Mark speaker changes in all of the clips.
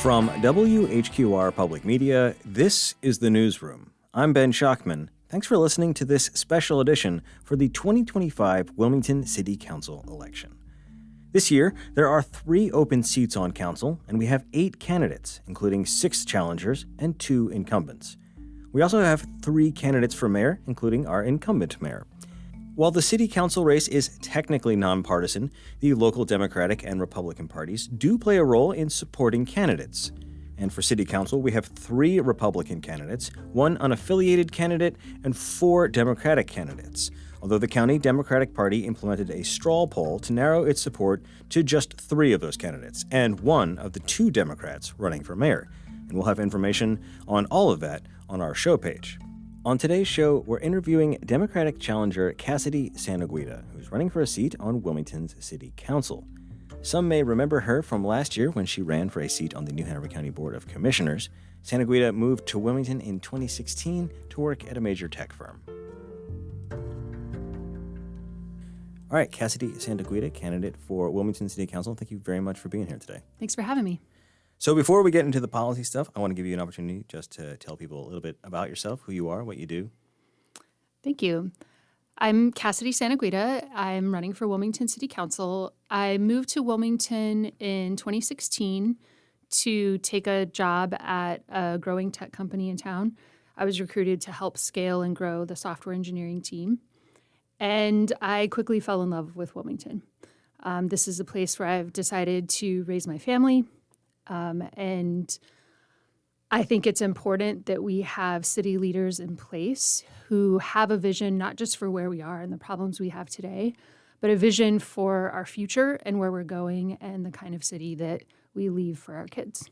Speaker 1: From WHQR Public Media, this is the Newsroom. I'm Ben Schachman. Thanks for listening to this special edition for the 2025 Wilmington City Council election. This year, there are 3 open seats on council, and we have 8 candidates, including 6 challengers and 2 incumbents. We also have 3 candidates for mayor, including our incumbent mayor. While the city council race is technically nonpartisan, the local Democratic and Republican parties do play a role in supporting candidates. And for city council, we have 3 Republican candidates, 1 unaffiliated candidate, and 4 Democratic candidates, although the county Democratic Party implemented a straw poll to narrow its support to just 3 of those candidates, and 1 of the 2 Democrats running for mayor. And we'll have information on all of that on our show page. On today's show, we're interviewing Democratic challenger Cassidy Santaguida, who's running for a seat on Wilmington's City Council. Some may remember her from last year when she ran for a seat on the New Hanover County Board of Commissioners. Santaguida moved to Wilmington in 2016 to work at a major tech firm. All right, Cassidy Santaguida, candidate for Wilmington City Council, thank you very much for being here today.
Speaker 2: Thanks for having me.
Speaker 1: So before we get into the policy stuff, I want to give you an opportunity just to tell people a little bit about yourself, who you are, what you do.
Speaker 2: Thank you. I'm Cassidy Santaguida. I'm running for Wilmington City Council. I moved to Wilmington in 2016 to take a job at a growing tech company in town. I was recruited to help scale and grow the software engineering team. And I quickly fell in love with Wilmington. This is a place where I've decided to raise my family. And I think it's important that we have city leaders in place who have a vision not just for where we are and the problems we have today, but a vision for our future and where we're going and the kind of city that we leave for our kids.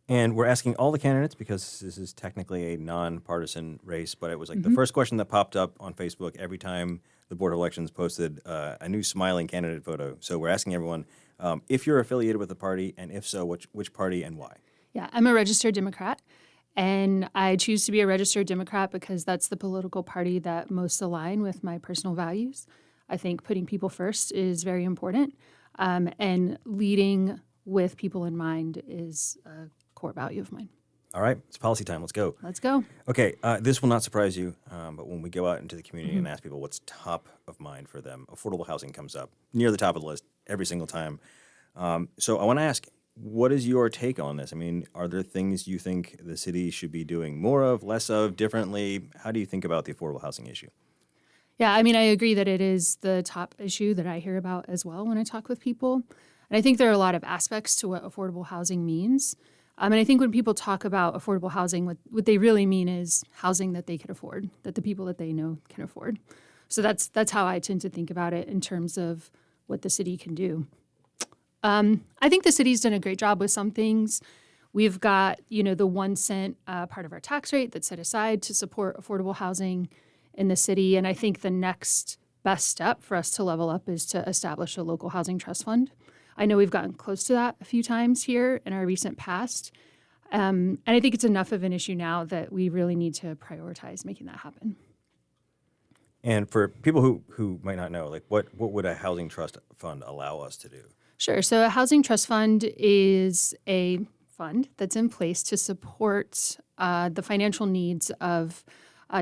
Speaker 1: And we're asking all the candidates because this is technically a nonpartisan race, but it was like the first question that popped up on Facebook every time the Board of Elections posted a new smiling candidate photo. So we're asking everyone if you're affiliated with the party, and if so, which party and why?
Speaker 2: Yeah, I'm a registered Democrat, and I choose to be a registered Democrat because that's the political party that most align with my personal values. I think putting people first is very important, and leading with people in mind is a core value of mine.
Speaker 1: All right, it's policy time. Let's go.
Speaker 2: Let's go.
Speaker 1: Okay, this will not surprise you, but when we go out into the community and ask people what's top of mind for them, affordable housing comes up near the top of the list every single time. So I want to ask, what is your take on this? I mean, are there things you think the city should be doing more of, less of, differently? How do you think about the affordable housing issue?
Speaker 2: Yeah, I mean, I agree that it is the top issue that I hear about as well when I talk with people. And I think there are a lot of aspects to what affordable housing means. And I think when people talk about affordable housing, what they really mean is housing that they can afford, that the people that they know can afford. So that's how I tend to think about it in terms of what the city can do. I think the city's done a great job with some things. We've got, the 1 cent part of our tax rate that's set aside to support affordable housing in the city. And I think the next best step for us to level up is to establish a local housing trust fund. I know we've gotten close to that a few times here in our recent past. And I think it's enough of an issue now that we really need to prioritize making that happen.
Speaker 1: And for people who might not know, like what would a housing trust fund allow us to do?
Speaker 2: Sure. So a housing trust fund is a fund that's in place to support the financial needs of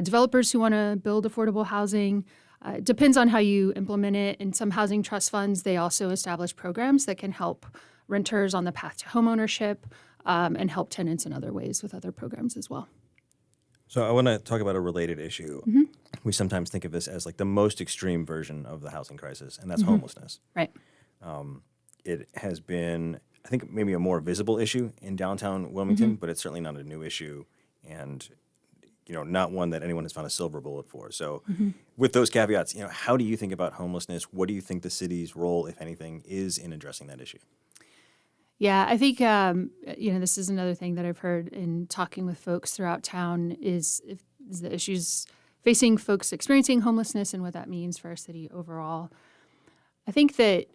Speaker 2: developers who want to build affordable housing. It depends on how you implement it. In some housing trust funds, they also establish programs that can help renters on the path to homeownership and help tenants in other ways with other programs as well.
Speaker 1: So I want to talk about a related issue. Mm-hmm. We sometimes think of this as like the most extreme version of the housing crisis, and that's homelessness.
Speaker 2: Right.
Speaker 1: It has been, I think, maybe a more visible issue in downtown Wilmington, but it's certainly not a new issue, and not one that anyone has found a silver bullet for. So with those caveats, how do you think about homelessness? What do you think the city's role, if anything, is in addressing that issue?
Speaker 2: Yeah, I think, this is another thing that I've heard in talking with folks throughout town is the issues facing folks experiencing homelessness and what that means for our city overall. I think that,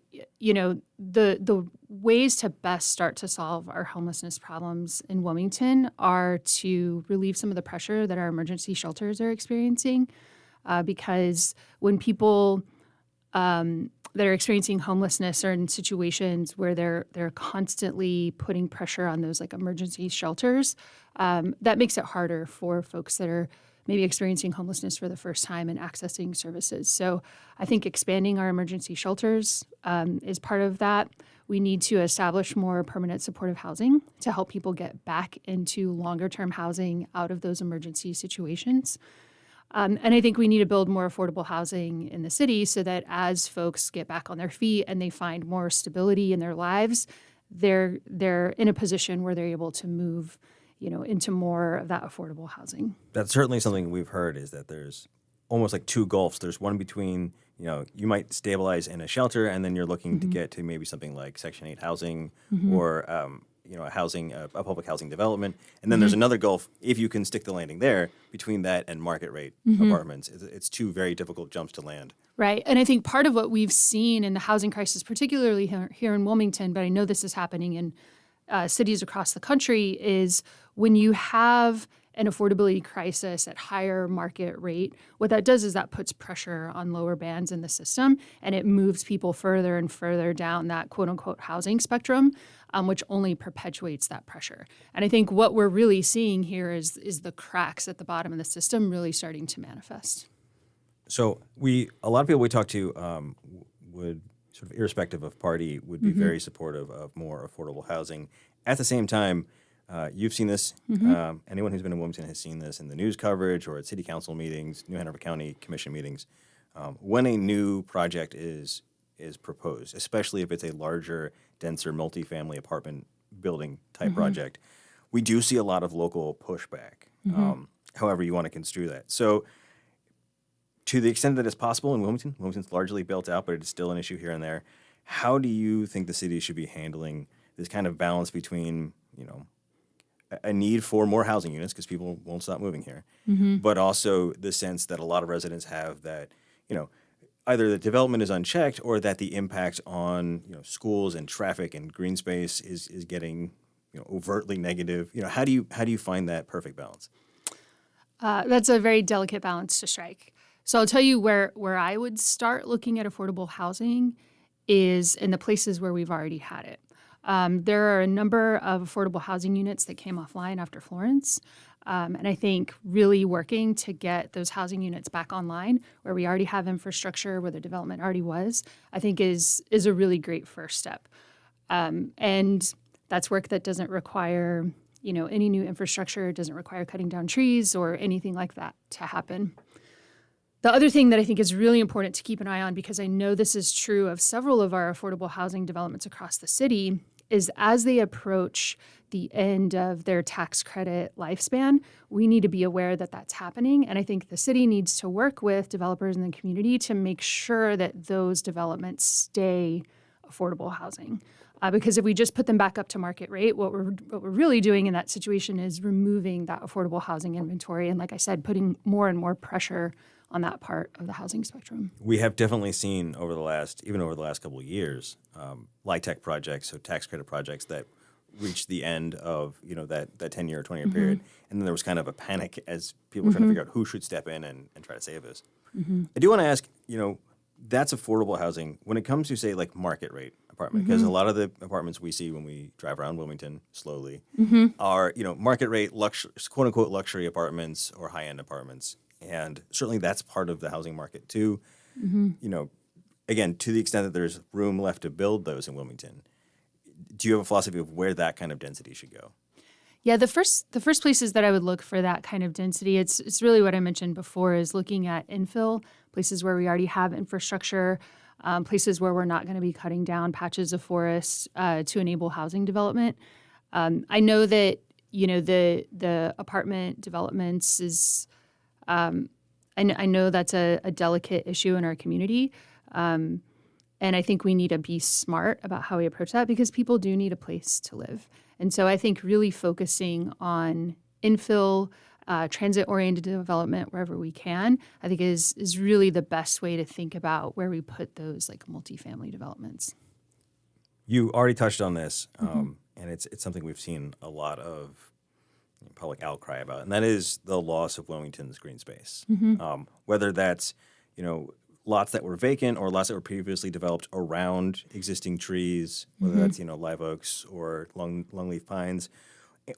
Speaker 2: the ways to best start to solve our homelessness problems in Wilmington are to relieve some of the pressure that our emergency shelters are experiencing. Because when people that are experiencing homelessness are in situations where they're constantly putting pressure on those like emergency shelters. That makes it harder for folks that are maybe experiencing homelessness for the first time and accessing services. So I think expanding our emergency shelters is part of that. We need to establish more permanent supportive housing to help people get back into longer-term housing out of those emergency situations. And I think we need to build more affordable housing in the city so that as folks get back on their feet and they find more stability in their lives, they're in a position where they're able to move, into more of that affordable housing.
Speaker 1: That's certainly something we've heard, is that there's almost like two gulfs. There's one between, you might stabilize in a shelter and then you're looking to get to maybe something like Section 8 housing or, a public housing development. And then there's another gulf, if you can stick the landing there, between that and market rate apartments. It's two very difficult jumps to land.
Speaker 2: Right. And I think part of what we've seen in the housing crisis, particularly here in Wilmington, but I know this is happening in cities across the country, is when you have an affordability crisis at higher market rate, what that does is that puts pressure on lower bands in the system, and it moves people further and further down that quote-unquote housing spectrum, which only perpetuates that pressure. And I think what we're really seeing here is the cracks at the bottom of the system really starting to manifest.
Speaker 1: So a lot of people we talk to would, sort of irrespective of party, would be very supportive of more affordable housing. At the same time, you've seen this. Anyone who's been in Wilmington has seen this in the news coverage or at city council meetings, New Hanover County Commission meetings. When a new project is proposed, especially if it's a larger, denser, multifamily apartment building type project, we do see a lot of local pushback, however you want to construe that. So to the extent that it's possible in Wilmington's largely built out, but it's still an issue here and there. How do you think the city should be handling this kind of balance between, a need for more housing units because people won't stop moving here, but also the sense that a lot of residents have that, either the development is unchecked or that the impact on, schools and traffic and green space is getting, overtly negative. How do you find that perfect balance?
Speaker 2: That's a very delicate balance to strike. So I'll tell you where I would start looking at affordable housing is in the places where we've already had it. There are a number of affordable housing units that came offline after Florence. And I think really working to get those housing units back online where we already have infrastructure, where the development already was, I think is a really great first step. And that's work that doesn't require, any new infrastructure, doesn't require cutting down trees or anything like that to happen. The other thing that I think is really important to keep an eye on, because I know this is true of several of our affordable housing developments across the city, is as they approach the end of their tax credit lifespan, we need to be aware that that's happening. And I think the city needs to work with developers in the community to make sure that those developments stay affordable housing. Because if we just put them back up to market rate, what we're really doing in that situation is removing that affordable housing inventory. And like I said, putting more and more pressure on that part of the housing spectrum.
Speaker 1: We have definitely seen over the last couple of years, LIHTC projects, so tax credit projects that reached the end of that 10-year or 20-year period, and then there was kind of a panic as people were trying to figure out who should step in and try to save us. I do want to ask, that's affordable housing when it comes to say like market rate apartment, because a lot of the apartments we see when we drive around Wilmington slowly are market rate quote unquote luxury apartments or high end apartments. And certainly that's part of the housing market too. Again, to the extent that there's room left to build those in Wilmington, do you have a philosophy of where that kind of density should go?
Speaker 2: Yeah, the first places that I would look for that kind of density, it's really what I mentioned before, is looking at infill, places where we already have infrastructure, places where we're not going to be cutting down patches of forest to enable housing development. I know that the apartment developments is. I know that's a delicate issue in our community, and I think we need to be smart about how we approach that because people do need a place to live. And so I think really focusing on infill, transit-oriented development wherever we can, I think is really the best way to think about where we put those like multifamily developments.
Speaker 1: You already touched on this, and it's something we've seen a lot of public outcry about, and that is the loss of Wilmington's green space. Whether that's, lots that were vacant or lots that were previously developed around existing trees, whether that's, live oaks or longleaf pines,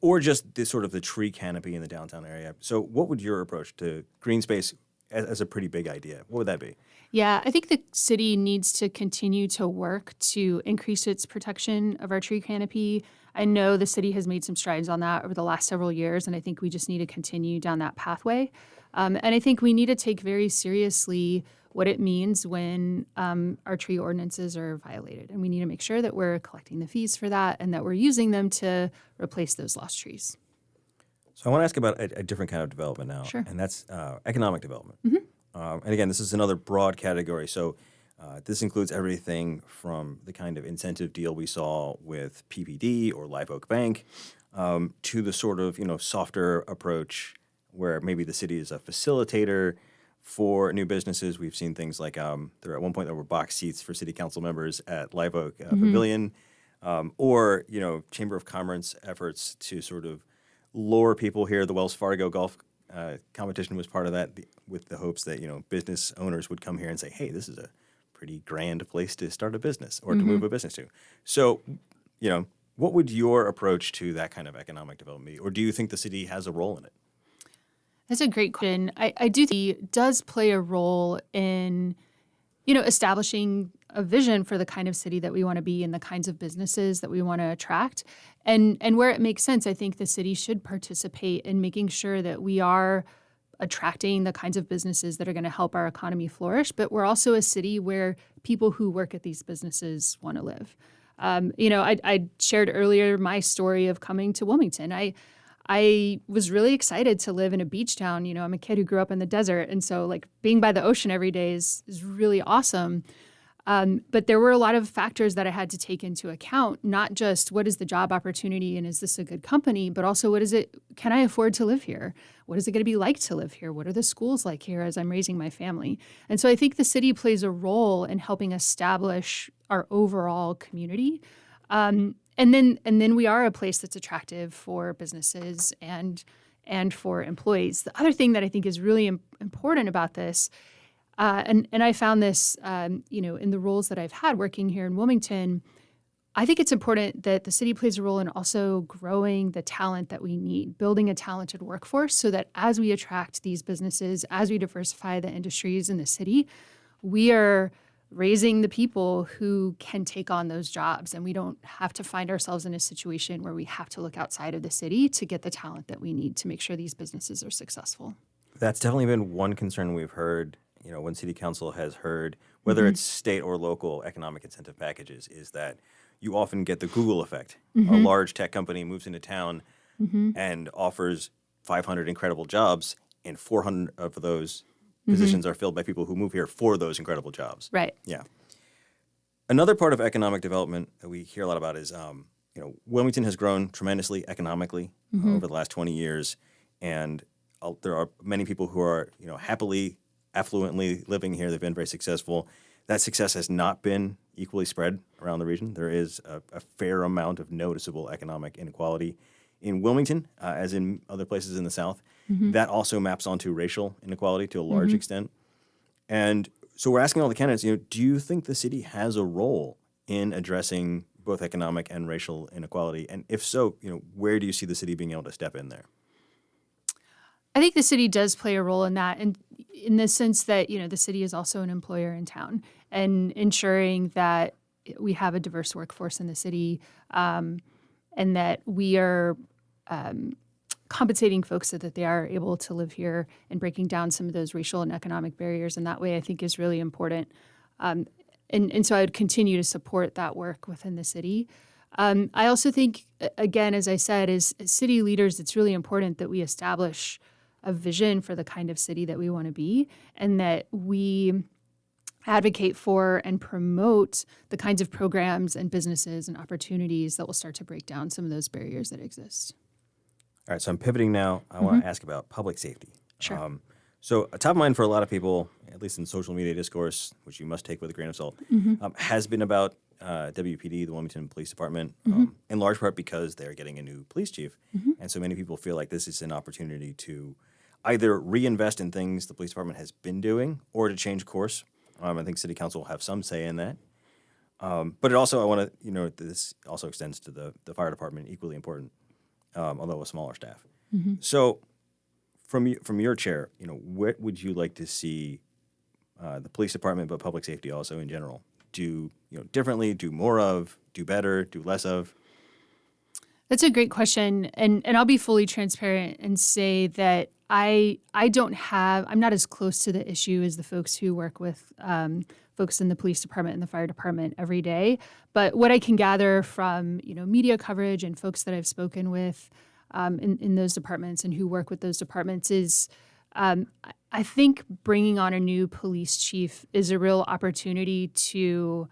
Speaker 1: or just the tree canopy in the downtown area. So what would your approach to green space as a pretty big idea? What would that be?
Speaker 2: Yeah, I think the city needs to continue to work to increase its protection of our tree canopy. I know the city has made some strides on that over the last several years, and I think we just need to continue down that pathway. And I think we need to take very seriously what it means when our tree ordinances are violated. And we need to make sure that we're collecting the fees for that and that we're using them to replace those lost trees.
Speaker 1: So I want to ask about a different kind of development now,
Speaker 2: Sure.
Speaker 1: and that's economic development. And again, this is another broad category. So this includes everything from the kind of incentive deal we saw with PPD or Live Oak Bank to the softer approach where maybe the city is a facilitator for new businesses. We've seen things like at one point there were box seats for city council members at Live Oak Pavilion, or Chamber of Commerce efforts to sort of lure people here. The Wells Fargo golf competition was part of that, with the hopes that business owners would come here and say, "Hey, this is a pretty grand place to start a business or to move a business to." So, what would your approach to that kind of economic development be, or do you think the city has a role in it?
Speaker 2: That's a great question. I do think it does play a role in, establishing a vision for the kind of city that we want to be and the kinds of businesses that we want to attract. And where it makes sense, I think the city should participate in making sure that we are attracting the kinds of businesses that are going to help our economy flourish. But we're also a city where people who work at these businesses want to live. I shared earlier my story of coming to Wilmington. I was really excited to live in a beach town. I'm a kid who grew up in the desert. And so being by the ocean every day is really awesome. But there were a lot of factors that I had to take into account, not just what is the job opportunity and is this a good company, but also can I afford to live here? What is it going to be like to live here? What are the schools like here as I'm raising my family? And so I think the city plays a role in helping establish our overall community. And then we are a place that's attractive for businesses and for employees. The other thing that I think is really important about this, and I found this, in the roles that I've had working here in Wilmington, I think it's important that the city plays a role in also growing the talent that we need, building a talented workforce so that as we attract these businesses, as we diversify the industries in the city, we are raising the people who can take on those jobs. And we don't have to find ourselves in a situation where we have to look outside of the city to get the talent that we need to make sure these businesses are successful.
Speaker 1: That's definitely been one concern we've heard, when city council has heard, whether it's state or local economic incentive packages, is that you often get the Google effect. A large tech company moves into town and offers 500 incredible jobs, and 400 of those positions are filled by people who move here for those incredible jobs.
Speaker 2: Right.
Speaker 1: Yeah. Another part of economic development that we hear a lot about is, Wilmington has grown tremendously economically over the last 20 years, and there are many people who are, happily, affluently living here. They've been very successful. That success has not been equally spread around the region. There is a fair amount of noticeable economic inequality in Wilmington, as in other places in the South. That also maps onto racial inequality to a large extent. And so we're asking all the candidates, do you think the city has a role in addressing both economic and racial inequality? And if so, where do you see the city being able to step in there?
Speaker 2: I think the city does play a role in that, and in the sense that, the city is also an employer in town, and ensuring that we have a diverse workforce in the city, and that we are compensating folks so that they are able to live here and breaking down some of those racial and economic barriers in that way, I think is really important. And so I would continue to support that work within the city. I also think, again, as I said, as city leaders, it's really important that we establish a vision for the kind of city that we want to be, and that we advocate for and promote the kinds of programs and businesses and opportunities that will start to break down some of those barriers that exist.
Speaker 1: All right, so I'm pivoting now. I want to ask about public safety.
Speaker 2: Sure.
Speaker 1: So top of mind for a lot of people, at least in social media discourse, which you must take with a grain of salt, has been about WPD, the Wilmington Police Department, in large part because they're getting a new police chief. And so many people feel like this is an opportunity to either reinvest in things the police department has been doing or to change course. I think city council will have some say in that. But it also, I want to, this also extends to the fire department, equally important, although a smaller staff. So from your chair, what would you like to see the police department, but public safety also in general, do differently, do more of, do better, do less of?
Speaker 2: That's a great question. And I'll be fully transparent and say that I'm not as close to the issue as the folks who work with folks in the police department and the fire department every day. But what I can gather from, media coverage and folks that I've spoken with in those departments and who work with those departments is I think bringing on a new police chief is a real opportunity to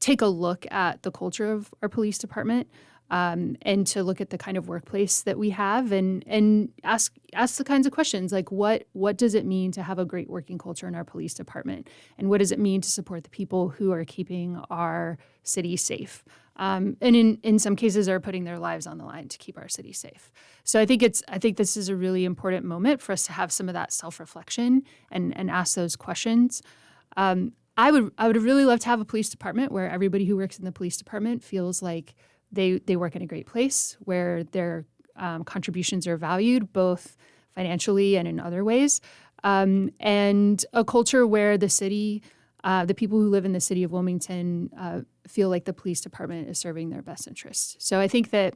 Speaker 2: take a look at the culture of our police department and to look at the kind of workplace that we have and ask the kinds of questions like what does it mean to have a great working culture in our police department, and what does it mean to support the people who are keeping our city safe, and in some cases are putting their lives on the line to keep our city safe. So I think this is a really important moment for us to have some of that self-reflection and ask those questions. I would really love to have a police department where everybody who works in the police department feels like they work in a great place, where their contributions are valued both financially and in other ways, and a culture where the city, the people who live in the city of Wilmington feel like the police department is serving their best interests. So I think that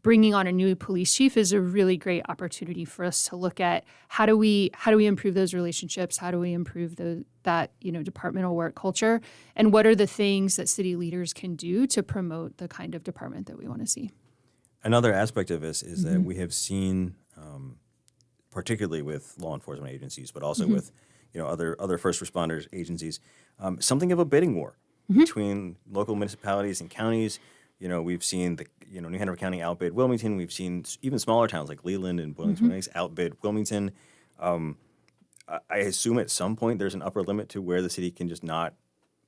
Speaker 2: bringing on a new police chief is a really great opportunity for us to look at how do we improve those relationships, how do we improve that departmental work culture, and what are the things that city leaders can do to promote the kind of department that we want to see.
Speaker 1: Another aspect of this is that we have seen, particularly with law enforcement agencies, but also with other first responders agencies, something of a bidding war between local municipalities and counties. We've seen the New Hanover County outbid Wilmington. We've seen even smaller towns like Leland and Boylston outbid Wilmington. I assume at some point there's an upper limit to where the city can just not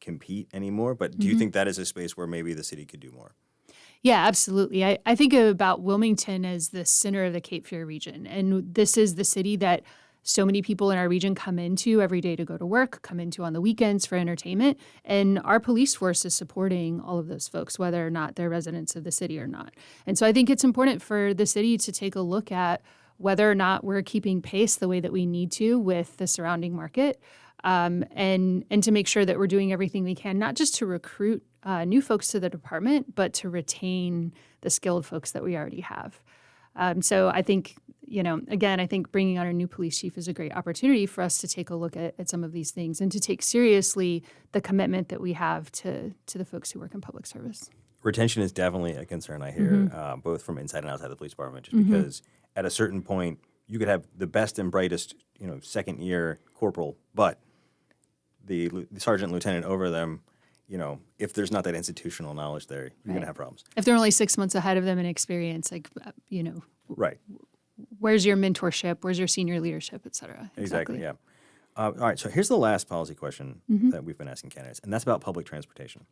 Speaker 1: compete anymore. But do you think that is a space where maybe the city could do more?
Speaker 2: Yeah, absolutely. I think about Wilmington as the center of the Cape Fear region. And this is the city that so many people in our region come into every day to go to work, come into on the weekends for entertainment. And our police force is supporting all of those folks, whether or not they're residents of the city or not. And so I think it's important for the city to take a look at whether or not we're keeping pace the way that we need to with the surrounding market, and to make sure that we're doing everything we can, not just to recruit new folks to the department, but to retain the skilled folks that we already have. So I think, I think bringing on a new police chief is a great opportunity for us to take a look at some of these things and to take seriously the commitment that we have to the folks who work in public service.
Speaker 1: Retention is definitely a concern I hear, both from inside and outside the police department, just because at a certain point you could have the best and brightest, second year corporal, but the sergeant, lieutenant over them, if there's not that institutional knowledge there, you're going to have problems.
Speaker 2: If they're only 6 months ahead of them in experience,
Speaker 1: right.
Speaker 2: Where's your mentorship? Where's your senior leadership, et cetera?
Speaker 1: Exactly, yeah. All right, so here's the last policy question that we've been asking candidates, and that's about public transportation.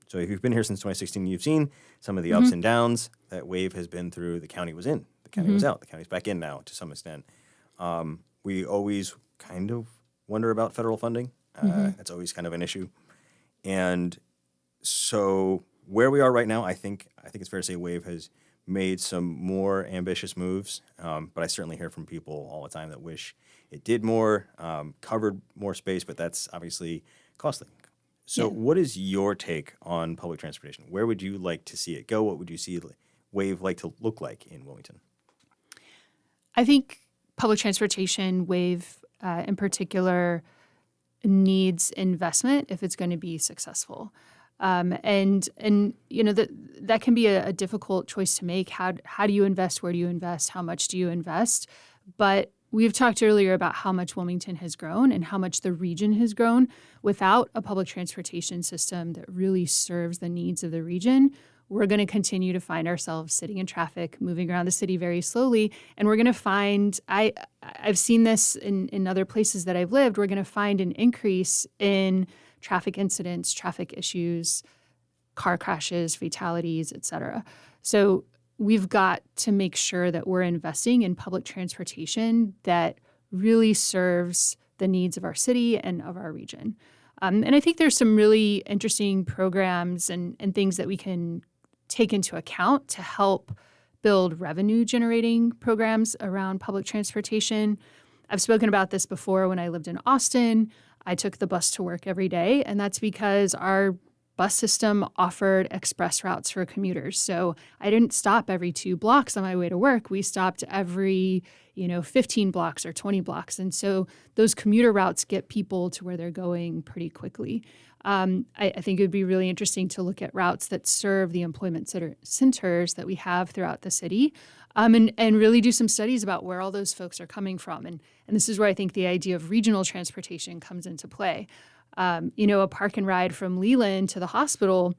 Speaker 1: So if you've been here since 2016, you've seen some of the ups and downs that WAVE has been through. The county was in, the county was out, the county's back in now to some extent. We always kind of wonder about federal funding. It's always kind of an issue. And so where we are right now, I think it's fair to say WAVE has made some more ambitious moves, but I certainly hear from people all the time that wish it did more, covered more space, but that's obviously costly. So what is your take on public transportation? Where would you like to see it go? What would you see WAVE like to look like in Wilmington?
Speaker 2: I think public transportation, WAVE in particular, needs investment if it's going to be successful. And that can be a difficult choice to make. How do you invest? Where do you invest? How much do you invest? But we've talked earlier about how much Wilmington has grown and how much the region has grown. Without a public transportation system that really serves the needs of the region, we're going to continue to find ourselves sitting in traffic, moving around the city very slowly. And we're going to find, I've seen this in other places that I've lived, we're going to find an increase in traffic incidents, traffic issues, car crashes, fatalities, et cetera. So we've got to make sure that we're investing in public transportation that really serves the needs of our city and of our region. And I think there's some really interesting programs and things that we can take into account to help build revenue-generating programs around public transportation. I've spoken about this before when I lived in Austin. I took the bus to work every day, and that's because our bus system offered express routes for commuters. So I didn't stop every 2 blocks on my way to work. We stopped every, 15 blocks or 20 blocks. And so those commuter routes get people to where they're going pretty quickly. I think it would be really interesting to look at routes that serve the employment centers that we have throughout the city, and really do some studies about where all those folks are coming from. And this is where I think the idea of regional transportation comes into play. A park and ride from Leland to the hospital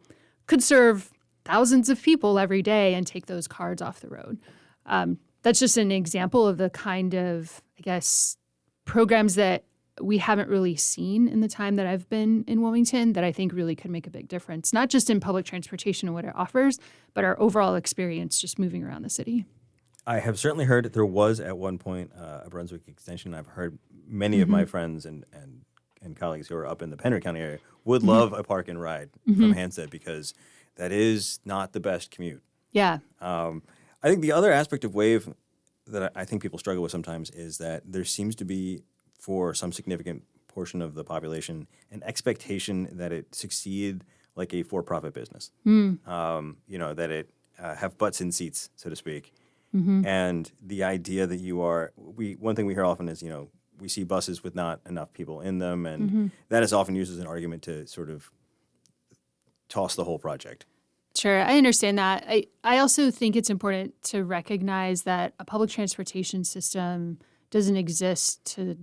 Speaker 2: could serve thousands of people every day and take those cars off the road. That's just an example of the kind of, programs that we haven't really seen in the time that I've been in Wilmington that I think really could make a big difference, not just in public transportation and what it offers, but our overall experience just moving around the city.
Speaker 1: I have certainly heard there was at one point a Brunswick extension. I've heard many of my friends and colleagues who are up in the Penner County area would love a park and ride from Hansted because that is not the best commute.
Speaker 2: Yeah.
Speaker 1: I think the other aspect of WAVE that I think people struggle with sometimes is that there seems to be, for some significant portion of the population, an expectation that it succeed like a for-profit business. That it have butts in seats, so to speak. And the idea that one thing we hear often is, we see buses with not enough people in them, and that is often used as an argument to sort of toss the whole project.
Speaker 2: Sure, I understand that. I also think it's important to recognize that a public transportation system doesn't exist to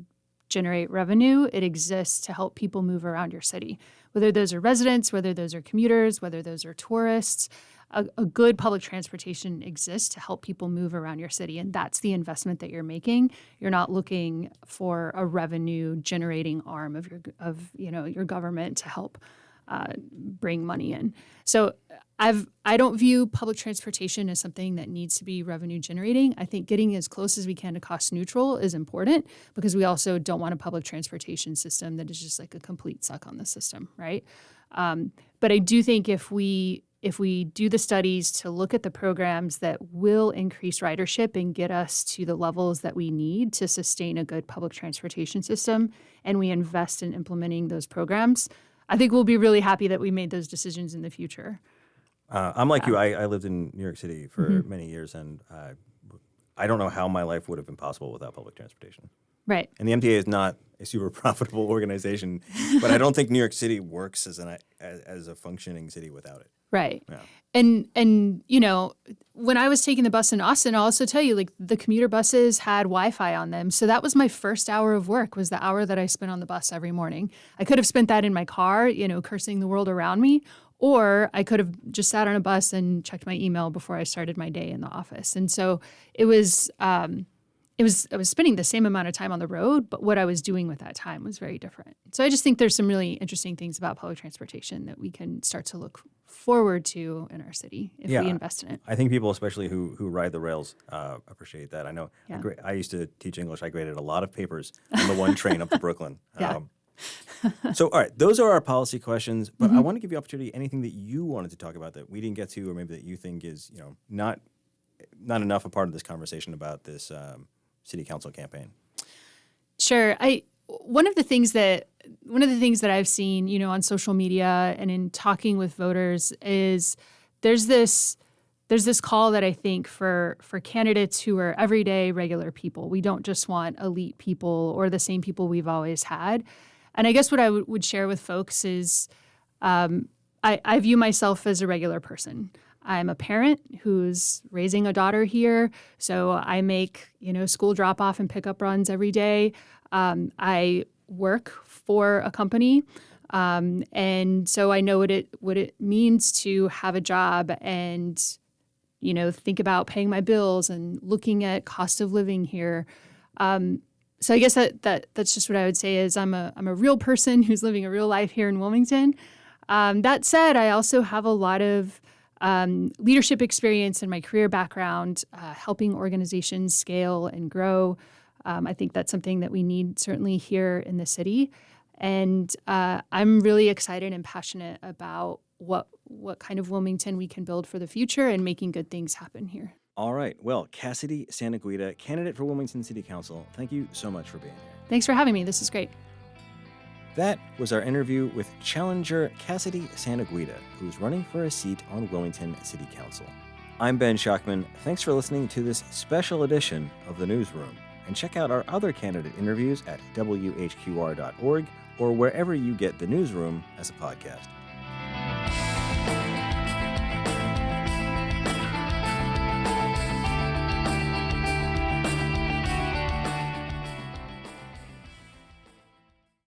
Speaker 2: generate revenue. It exists to help people move around your city, whether those are residents, whether those are commuters, whether those are tourists. A good public transportation exists to help people move around your city, and that's the investment that you're making. You're not looking for a revenue-generating arm of your government to help bring money in. So I don't view public transportation as something that needs to be revenue-generating. I think getting as close as we can to cost neutral is important because we also don't want a public transportation system that is just like a complete suck on the system, right? But I do think if we do the studies to look at the programs that will increase ridership and get us to the levels that we need to sustain a good public transportation system, and we invest in implementing those programs, I think we'll be really happy that we made those decisions in the future.
Speaker 1: I'm like you. I lived in New York City for many years, and I don't know how my life would have been possible without public transportation.
Speaker 2: Right.
Speaker 1: And the MTA is not a super profitable organization, but I don't think New York City works as a functioning city without it.
Speaker 2: Right.
Speaker 1: Yeah.
Speaker 2: And when I was taking the bus in Austin, I'll also tell you, like, the commuter buses had Wi-Fi on them. So that was my first hour of work, was the hour that I spent on the bus every morning. I could have spent that in my car, cursing the world around me, or I could have just sat on a bus and checked my email before I started my day in the office. And so I was spending the same amount of time on the road, but what I was doing with that time was very different. So I just think there's some really interesting things about public transportation that we can start to look forward to in our city if we invest in it.
Speaker 1: I think people, especially who ride the rails, appreciate that. I know. I used to teach English. I graded a lot of papers on the one train up to Brooklyn. So, all right, those are our policy questions, but I want to give you opportunity, anything that you wanted to talk about that we didn't get to, or maybe that you think is, not enough a part of this conversation about this city council campaign.
Speaker 2: Sure. One of the things that I've seen, on social media and in talking with voters is there's this call that I think for candidates who are everyday regular people. We don't just want elite people or the same people we've always had. And I guess what I would share with folks is I view myself as a regular person. I'm a parent who's raising a daughter here, so I make, school drop-off and pickup runs every day. I work for a company, and so I know what it means to have a job and, think about paying my bills and looking at cost of living here. So I guess that's just what I would say is I'm a real person who's living a real life here in Wilmington. That said, I also have a lot of leadership experience in my career background, helping organizations scale and grow. I think that's something that we need certainly here in the city. And I'm really excited and passionate about what kind of Wilmington we can build for the future and making good things happen here.
Speaker 1: All right. Well, Cassidy Santaguida, candidate for Wilmington City Council, thank you so much for being here.
Speaker 2: Thanks for having me. This is great.
Speaker 1: That was our interview with challenger Cassidy Santaguida, who's running for a seat on Wilmington City Council. I'm Ben Schachman. Thanks for listening to this special edition of the Newsroom. And check out our other candidate interviews at WHQR.org or wherever you get the Newsroom as a podcast.